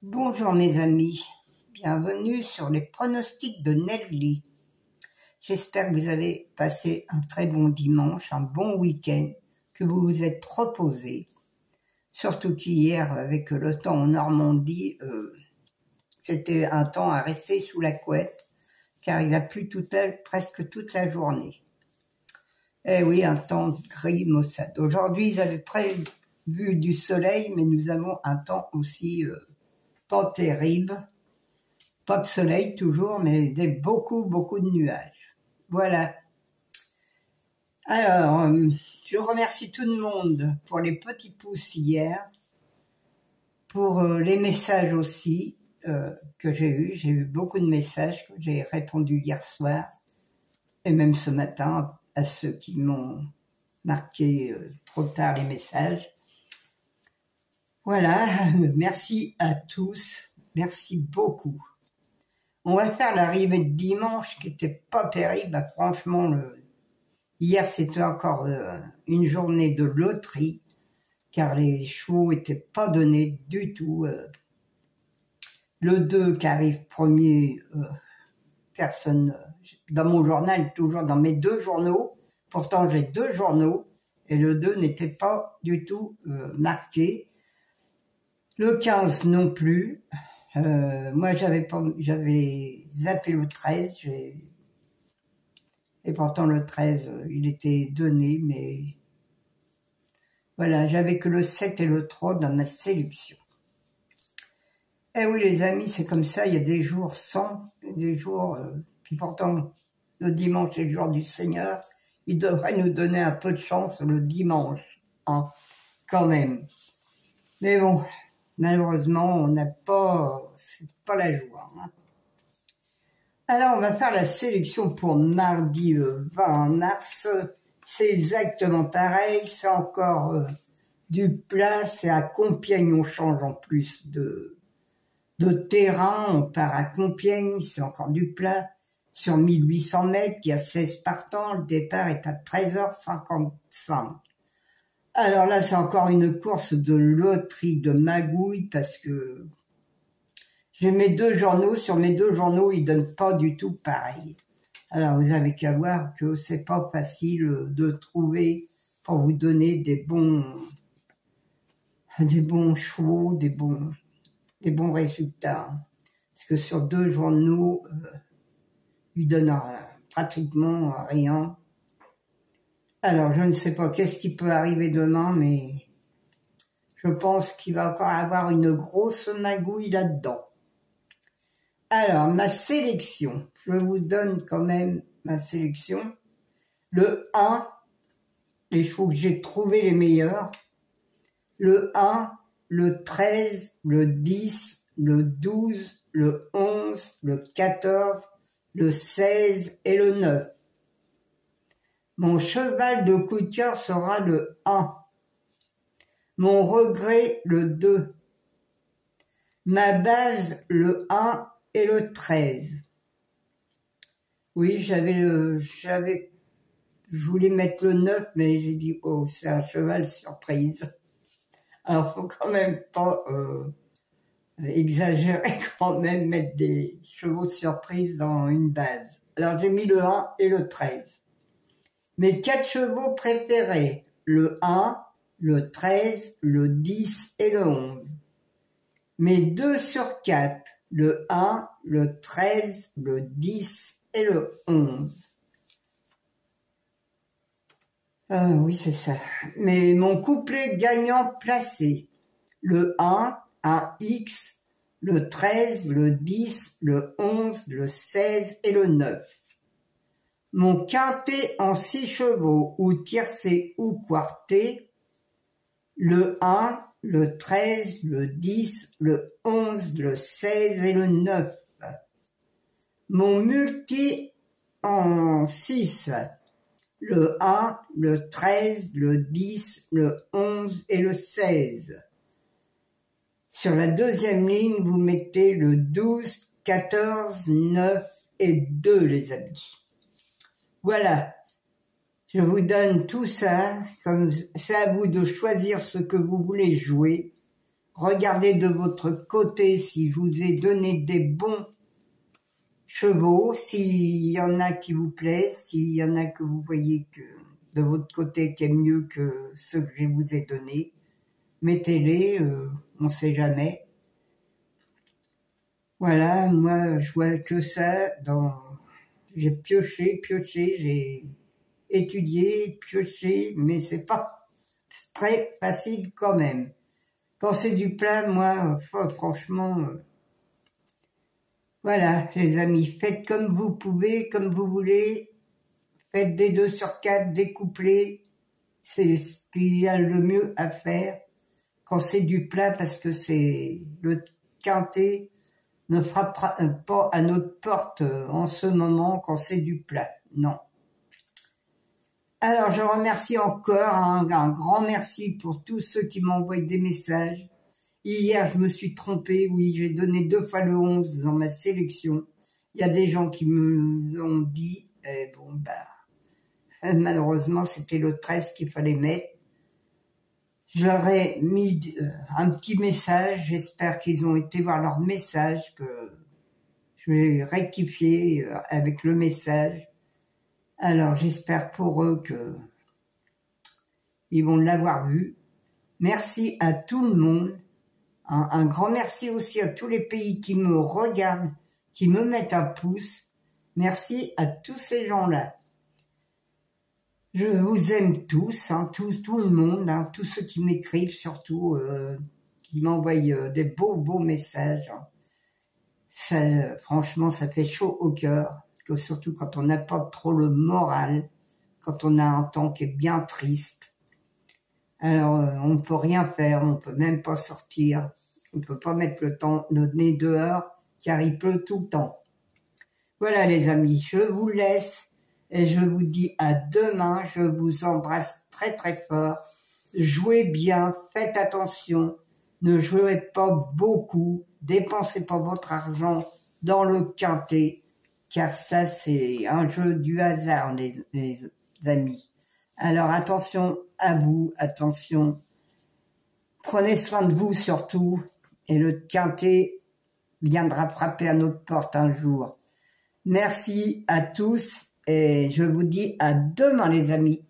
Bonjour mes amis, bienvenue sur les pronostics de Nelly. J'espère que vous avez passé un très bon dimanche, un bon week-end, que vous vous êtes reposés. Surtout qu'hier, avec le temps en Normandie, c'était un temps à rester sous la couette, car il a plu presque toute la journée. Eh oui, un temps gris maussade. Aujourd'hui, ils avaient prévu du soleil, mais nous avons un temps aussi pas terrible. Pas de soleil toujours, mais beaucoup de nuages. Voilà. Alors, je remercie tout le monde pour les petits pouces hier, pour les messages aussi que j'ai eus. J'ai eu beaucoup de messages que j'ai répondu hier soir, et même ce matin à ceux qui m'ont marqué trop tard les messages. Voilà, merci à tous, merci beaucoup. On va faire l'arrivée de dimanche qui était pas terrible. Bah, franchement, hier c'était encore une journée de loterie car les chevaux étaient pas donnés du tout. Le 2 qui arrive premier, personne, dans mon journal, toujours dans mes deux journaux, pourtant j'ai deux journaux, et le 2 n'était pas du tout marqué. Le 15 non plus. Moi, j'avais zappé le 13, et pourtant le 13, il était donné, mais voilà, j'avais que le 7 et le 3 dans ma sélection. Eh oui, les amis, c'est comme ça, il y a des jours sans, des jours, puis pourtant, le dimanche est le jour du Seigneur, il devrait nous donner un peu de chance le dimanche, hein, quand même. Mais bon, malheureusement, on n'a pas, c'est pas la joie. Hein. Alors, on va faire la sélection pour mardi 20 mars. C'est exactement pareil, c'est encore du plat, c'est à Compiègne, on change en plus de terrain, on part à Compiègne, c'est encore du plat. Sur 1800 mètres, il y a 16 partants, le départ est à 13h55. Alors là, c'est encore une course de loterie, de magouille, parce que j'ai mes deux journaux. Sur mes deux journaux, ils donnent pas du tout pareil. Alors, vous avez qu'à voir que c'est pas facile de trouver pour vous donner des bons chevaux, des bons résultats. Parce que sur deux journaux, ils donnent pratiquement rien. Alors, je ne sais pas qu'est-ce qui peut arriver demain, mais je pense qu'il va encore avoir une grosse magouille là-dedans. Alors, ma sélection, je vous donne quand même ma sélection. Le 1, les chevaux que j'ai trouvé les meilleurs. Le 1, le 13, le 10, le 12, le 11, le 14, le 16 et le 9. Mon cheval de coup de cœur sera le 1. Mon regret, le 2. Ma base, le 1 et le 13. Oui, je voulais mettre le 9, mais j'ai dit, oh, c'est un cheval surprise. Alors, faut quand même pas exagérer, quand même, mettre des chevaux surprises dans une base. Alors, j'ai mis le 1 et le 13. Mes 4 chevaux préférés, le 1, le 13, le 10 et le 11. Mes 2 sur 4, le 1, le 13, le 10 et le 11. Oui, c'est ça. Mais mon couplet gagnant placé, le 1, un X, le 13, le 10, le 11, le 16 et le 9. Mon quintet en 6 chevaux, ou tiercé ou quarté, le 1, le 13, le 10, le 11, le 16 et le 9. Mon multi en 6, le 1, le 13, le 10, le 11 et le 16. Sur la deuxième ligne, vous mettez le 12, 14, 9 et 2, les amis. Voilà, je vous donne tout ça, comme c'est à vous de choisir ce que vous voulez jouer. Regardez de votre côté si je vous ai donné des bons chevaux, s'il y en a qui vous plaisent, s'il y en a que vous voyez que de votre côté qui est mieux que ceux que je vous ai donnés. Mettez-les, on ne sait jamais. Voilà, moi je vois que ça dans... J'ai pioché, j'ai étudié, pioché, mais c'est pas très facile quand même. Quand c'est du plat, moi, franchement, voilà, les amis, faites comme vous pouvez, comme vous voulez, faites des 2/4, découplés, c'est ce qu'il y a le mieux à faire quand c'est du plat, parce que c'est le quintet ne frappera pas à notre porte en ce moment quand c'est du plat, non. Alors, je remercie encore, un grand merci pour tous ceux qui m'ont envoyé des messages. Hier, je me suis trompée, oui, j'ai donné 2 fois le 11 dans ma sélection. Il y a des gens qui me l'ont dit, et bon, malheureusement, c'était le 13 qu'il fallait mettre. Je leur ai mis un petit message, j'espère qu'ils ont été voir leur message, que je vais rectifier avec le message. Alors, j'espère pour eux que ils vont l'avoir vu. Merci à tout le monde. Un grand merci aussi à tous les pays qui me regardent, qui me mettent un pouce. Merci à tous ces gens-là. Je vous aime tous, hein, tout le monde, hein, tous ceux qui m'écrivent surtout, qui m'envoient des beaux messages. Hein. Ça, franchement, ça fait chaud au cœur, surtout quand on n'a pas trop le moral, quand on a un temps qui est bien triste. Alors, on ne peut rien faire, on ne peut même pas sortir, on ne peut pas mettre le nez dehors, car il pleut tout le temps. Voilà les amis, je vous laisse. Et je vous dis à demain, je vous embrasse très fort. Jouez bien, faites attention, ne jouez pas beaucoup, dépensez pas votre argent dans le quintet, car ça c'est un jeu du hasard les amis. Alors attention à vous, attention, prenez soin de vous surtout, et le quintet viendra frapper à notre porte un jour. Merci à tous. Et je vous dis à demain les amis.